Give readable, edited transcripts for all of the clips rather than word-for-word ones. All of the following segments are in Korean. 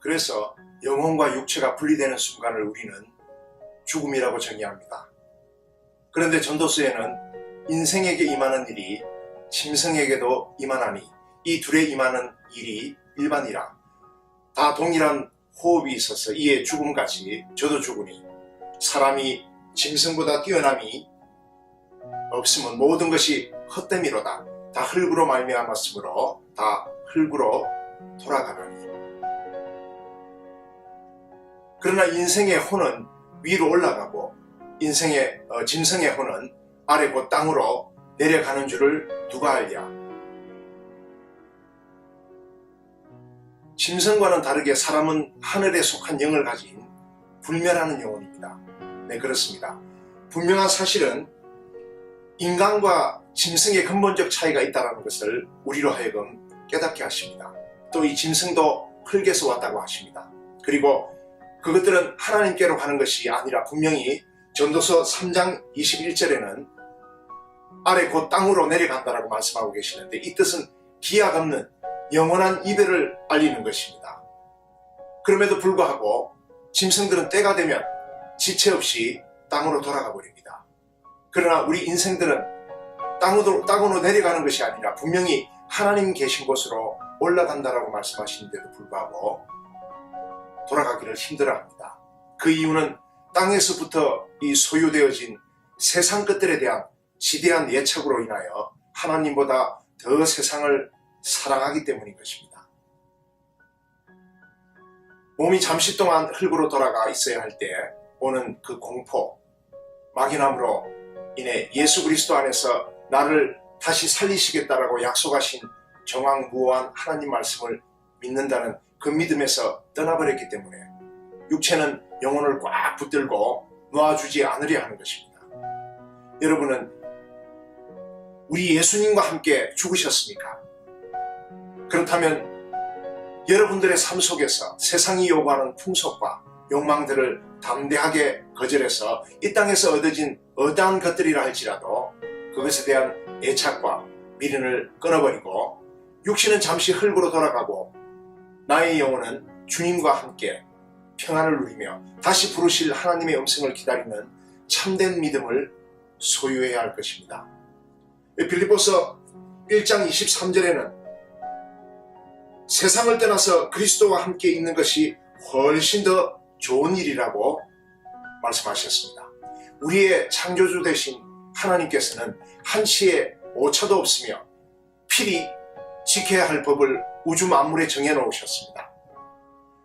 그래서 영혼과 육체가 분리되는 순간을 우리는 죽음이라고 정의합니다. 그런데 전도서에는 인생에게 임하는 일이 짐승에게도 임하나니 이 둘에 임하는 일이 일반이라. 다 동일한 호흡이 있어서 이에 죽음같이 저도 죽으니 사람이 짐승보다 뛰어남이 없으면 모든 것이 헛됨이로다. 다 흙으로 말미암았으므로 다 흙으로 돌아가나니. 그러나 인생의 혼은 위로 올라가고 짐승의 혼은 아래 곧 땅으로 내려가는 줄을 누가 알랴. 짐승과는 다르게 사람은 하늘에 속한 영을 가진 불멸하는 영혼입니다. 네, 그렇습니다. 분명한 사실은 인간과 짐승의 근본적 차이가 있다는 것을 우리로 하여금 깨닫게 하십니다. 또 이 짐승도 흙에서 왔다고 하십니다. 그리고 그것들은 하나님께로 가는 것이 아니라 분명히 전도서 3장 21절에는 아래 곧 땅으로 내려간다라고 말씀하고 계시는데, 이 뜻은 기약 없는 영원한 이별을 알리는 것입니다. 그럼에도 불구하고 짐승들은 때가 되면 지체 없이 땅으로 돌아가 버립니다. 그러나 우리 인생들은 땅으로 내려가는 것이 아니라 분명히 하나님 계신 곳으로 올라간다라고 말씀하시는데도 불구하고 돌아가기를 힘들어합니다. 그 이유는 땅에서부터 이 소유되어진 세상 것들에 대한 지대한 예측으로 인하여 하나님보다 더 세상을 사랑하기 때문인 것입니다. 몸이 잠시 동안 흙으로 돌아가 있어야 할 때 오는 그 공포, 막연함으로 인해 예수 그리스도 안에서 나를 다시 살리시겠다라고 약속하신 정황무어한 하나님 말씀을 믿는다는 그 믿음에서 떠나버렸기 때문에 육체는 영혼을 꽉 붙들고 놓아주지 않으려 하는 것입니다. 여러분은 우리 예수님과 함께 죽으셨습니까? 그렇다면 여러분들의 삶 속에서 세상이 요구하는 풍속과 욕망들을 담대하게 거절해서 이 땅에서 얻어진 어떠한 것들이라 할지라도 그것에 대한 애착과 미련을 끊어버리고 육신은 잠시 흙으로 돌아가고 나의 영혼은 주님과 함께 평안을 누리며 다시 부르실 하나님의 음성을 기다리는 참된 믿음을 소유해야 할 것입니다. 빌립보서 1장 23절에는 세상을 떠나서 그리스도와 함께 있는 것이 훨씬 더 좋은 일이라고 말씀하셨습니다. 우리의 창조주 되신 하나님께서는 한치의 오차도 없으며 필히 지켜야 할 법을 우주 만물에 정해놓으셨습니다.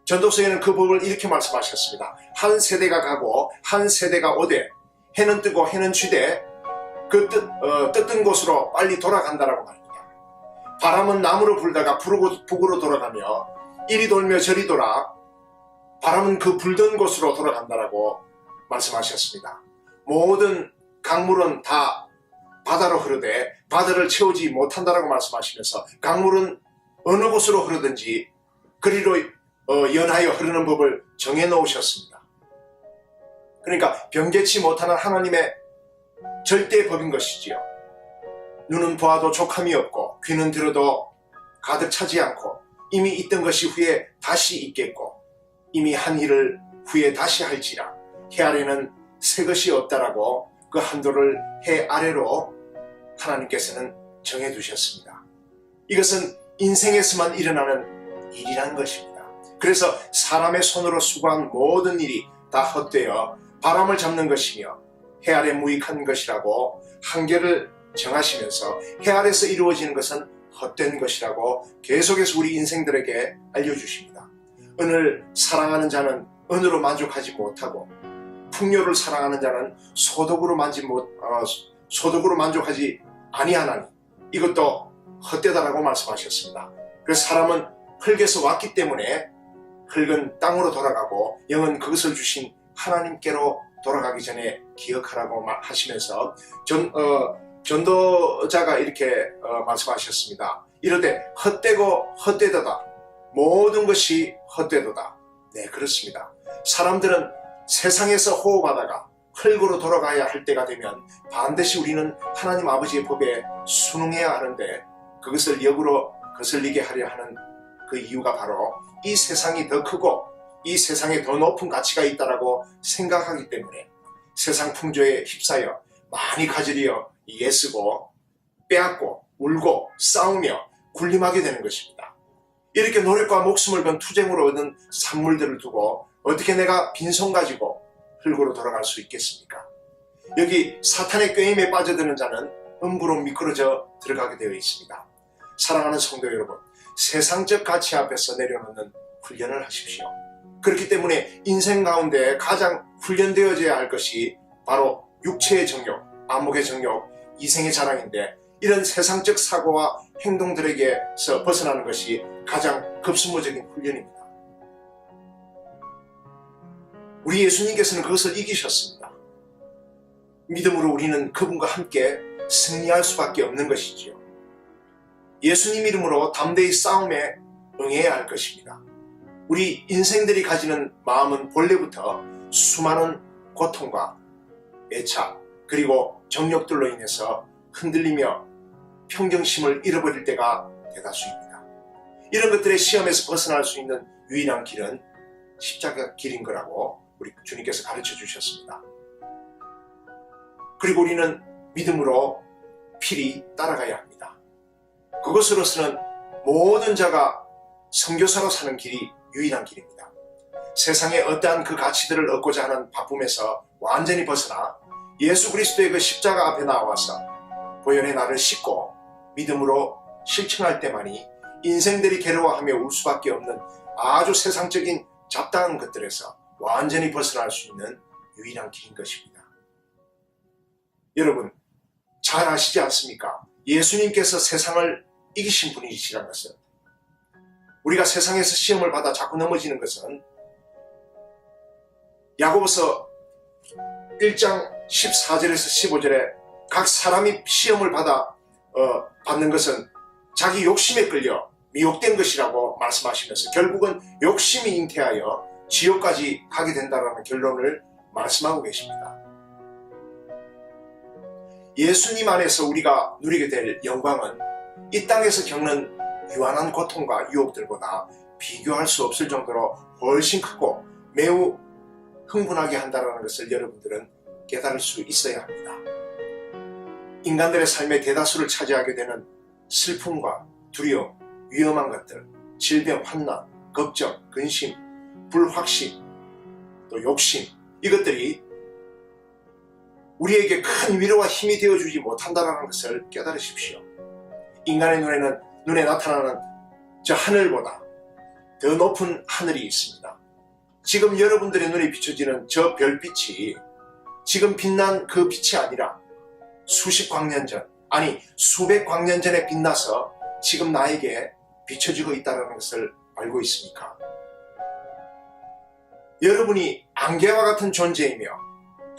전도서에는 그 법을 이렇게 말씀하셨습니다. 한 세대가 가고 한 세대가 오되 해는 뜨고 해는 쥐되 그 떴던 곳으로 빨리 돌아간다라고 말입니다. 바람은 남으로 불다가 북으로 돌아가며 이리 돌며 저리 돌아 바람은 그 불던 곳으로 돌아간다라고 말씀하셨습니다. 모든 강물은 다 바다로 흐르되 바다를 채우지 못한다라고 말씀하시면서 강물은 어느 곳으로 흐르든지 그리로 연하여 흐르는 법을 정해놓으셨습니다. 그러니까 변개치 못하는 하나님의 절대 법인 것이지요. 눈은 보아도 족함이 없고 귀는 들어도 가득 차지 않고 이미 있던 것이 후에 다시 있겠고 이미 한 일을 후에 다시 할지라 해 아래는 새 것이 없다라고 그 한도를 해 아래로 하나님께서는 정해두셨습니다. 이것은 인생에서만 일어나는 일이라는 것입니다. 그래서 사람의 손으로 수고한 모든 일이 다 헛되어 바람을 잡는 것이며 해 아래 무익한 것이라고 한계를 정하시면서 해 아래서 이루어지는 것은 헛된 것이라고 계속해서 우리 인생들에게 알려주십니다. 은을 사랑하는 자는 은으로 만족하지 못하고 풍요를 사랑하는 자는 소득으로 만족하지 아니하나니 이것도 헛되다라고 말씀하셨습니다. 그래서 사람은 흙에서 왔기 때문에 흙은 땅으로 돌아가고 영은 그것을 주신 하나님께로 돌아가기 전에 기억하라고 하시면서 전도자가 이렇게 말씀하셨습니다. 이르되 헛되고 헛되도다. 모든 것이 헛되도다. 네, 그렇습니다. 사람들은 세상에서 호흡하다가 흙으로 돌아가야 할 때가 되면 반드시 우리는 하나님 아버지의 법에 순응해야 하는데 그것을 역으로 거슬리게 하려 하는 그 이유가 바로 이 세상이 더 크고 이 세상에 더 높은 가치가 있다라고 생각하기 때문에 세상 풍조에 휩싸여 많이 가지려 애쓰고 빼앗고 울고 싸우며 군림하게 되는 것입니다. 이렇게 노력과 목숨을 건 투쟁으로 얻은 산물들을 두고 어떻게 내가 빈손 가지고 흙으로 돌아갈 수 있겠습니까? 여기 사탄의 꾀임에 빠져드는 자는 음부로 미끄러져 들어가게 되어 있습니다. 사랑하는 성도 여러분, 세상적 가치 앞에서 내려놓는 훈련을 하십시오. 그렇기 때문에 인생 가운데 가장 훈련되어져야 할 것이 바로 육체의 정욕, 안목의 정욕, 이생의 자랑인데 이런 세상적 사고와 행동들에게서 벗어나는 것이 가장 급선무적인 훈련입니다. 우리 예수님께서는 그것을 이기셨습니다. 믿음으로 우리는 그분과 함께 승리할 수밖에 없는 것이지요. 예수님 이름으로 담대히 싸움에 응해야 할 것입니다. 우리 인생들이 가지는 마음은 본래부터 수많은 고통과 애착 그리고 정욕들로 인해서 흔들리며 평정심을 잃어버릴 때가 대다수입니다. 이런 것들의 시험에서 벗어날 수 있는 유일한 길은 십자가 길인 거라고 우리 주님께서 가르쳐 주셨습니다. 그리고 우리는 믿음으로 필히 따라가야 합니다. 그것으로서는 모든 자가 선교사로 사는 길이 유일한 길입니다. 세상의 어떠한 그 가치들을 얻고자 하는 바쁨에서 완전히 벗어나 예수 그리스도의 그 십자가 앞에 나와서 보혈의 나를 씻고 믿음으로 실천할 때만이 인생들이 괴로워하며 울 수밖에 없는 아주 세상적인 잡다한 것들에서 완전히 벗어날 수 있는 유일한 길인 것입니다. 여러분, 잘 아시지 않습니까? 예수님께서 세상을 이기신 분이시라는 것은, 우리가 세상에서 시험을 받아 자꾸 넘어지는 것은 야고보서 1장 14절에서 15절에 각 사람이 시험을 받는 것은 자기 욕심에 끌려 미혹된 것이라고 말씀하시면서 결국은 욕심이 잉태하여 지옥까지 가게 된다는 결론을 말씀하고 계십니다. 예수님 안에서 우리가 누리게 될 영광은 이 땅에서 겪는 유한한 고통과 유혹들보다 비교할 수 없을 정도로 훨씬 크고 매우 흥분하게 한다는 것을 여러분들은 깨달을 수 있어야 합니다. 인간들의 삶의 대다수를 차지하게 되는 슬픔과 두려움, 위험한 것들, 질병, 환난, 걱정, 근심, 불확신, 또 욕심, 이것들이 우리에게 큰 위로와 힘이 되어주지 못한다는 것을 깨달으십시오. 인간의 눈에 나타나는 저 하늘보다 더 높은 하늘이 있습니다. 지금 여러분들의 눈에 비춰지는 저 별빛이 지금 빛난 그 빛이 아니라 수십 광년 전, 아니 수백 광년 전에 빛나서 지금 나에게 비춰지고 있다는 것을 알고 있습니까? 여러분이 안개와 같은 존재이며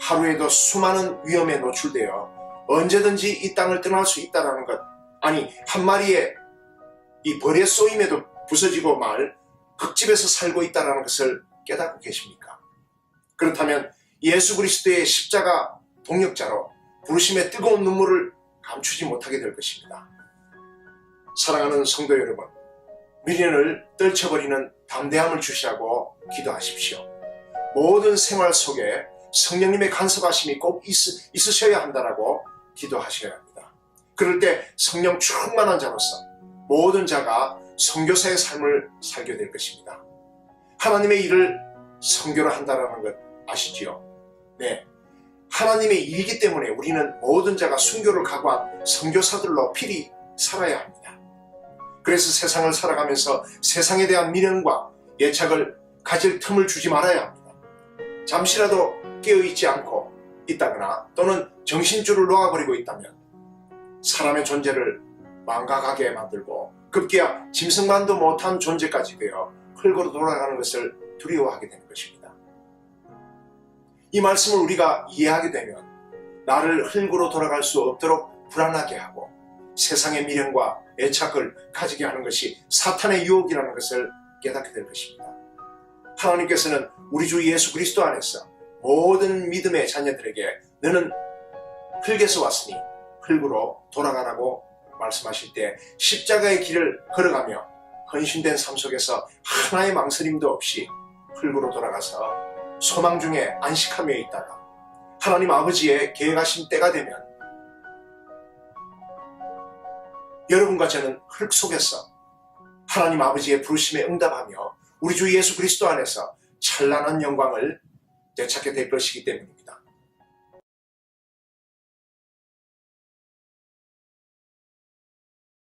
하루에도 수많은 위험에 노출되어 언제든지 이 땅을 떠날 수 있다는 것, 아니 한 마리의 이 벌에 쏘임에도 부서지고 말 흙집에서 살고 있다는 것을 깨닫고 계십니까? 그렇다면 예수 그리스도의 십자가 동역자로 부르심의 뜨거운 눈물을 감추지 못하게 될 것입니다. 사랑하는 성도 여러분, 미련을 떨쳐버리는 담대함을 주시라고 기도하십시오. 모든 생활 속에 성령님의 간섭하심이 꼭 있으셔야 한다라고 기도하셔야 합니다. 그럴 때 성령 충만한 자로서 모든 자가 선교사의 삶을 살게 될 것입니다. 하나님의 일을 선교로 한다는 것 아시지요? 네, 하나님의 일이기 때문에 우리는 모든 자가 순교를 각오한 선교사들로 필히 살아야 합니다. 그래서 세상을 살아가면서 세상에 대한 미련과 애착을 가질 틈을 주지 말아야 합니다. 잠시라도 깨어있지 않고 있다거나 또는 정신줄을 놓아버리고 있다면 사람의 존재를 망각하게 만들고 급기야 짐승만도 못한 존재까지 되어 흙으로 돌아가는 것을 두려워하게 되는 것입니다. 이 말씀을 우리가 이해하게 되면 나를 흙으로 돌아갈 수 없도록 불안하게 하고 세상의 미련과 애착을 가지게 하는 것이 사탄의 유혹이라는 것을 깨닫게 될 것입니다. 하나님께서는 우리 주 예수 그리스도 안에서 모든 믿음의 자녀들에게 너는 흙에서 왔으니 흙으로 돌아가라고 말씀하실 때 십자가의 길을 걸어가며 헌신된 삶 속에서 하나의 망설임도 없이 흙으로 돌아가서 소망 중에 안식하며 있다가 하나님 아버지의 계획하신 때가 되면 여러분과 저는 흙 속에서 하나님 아버지의 부르심에 응답하며 우리 주 예수 그리스도 안에서 찬란한 영광을 되찾게 될 것이기 때문입니다.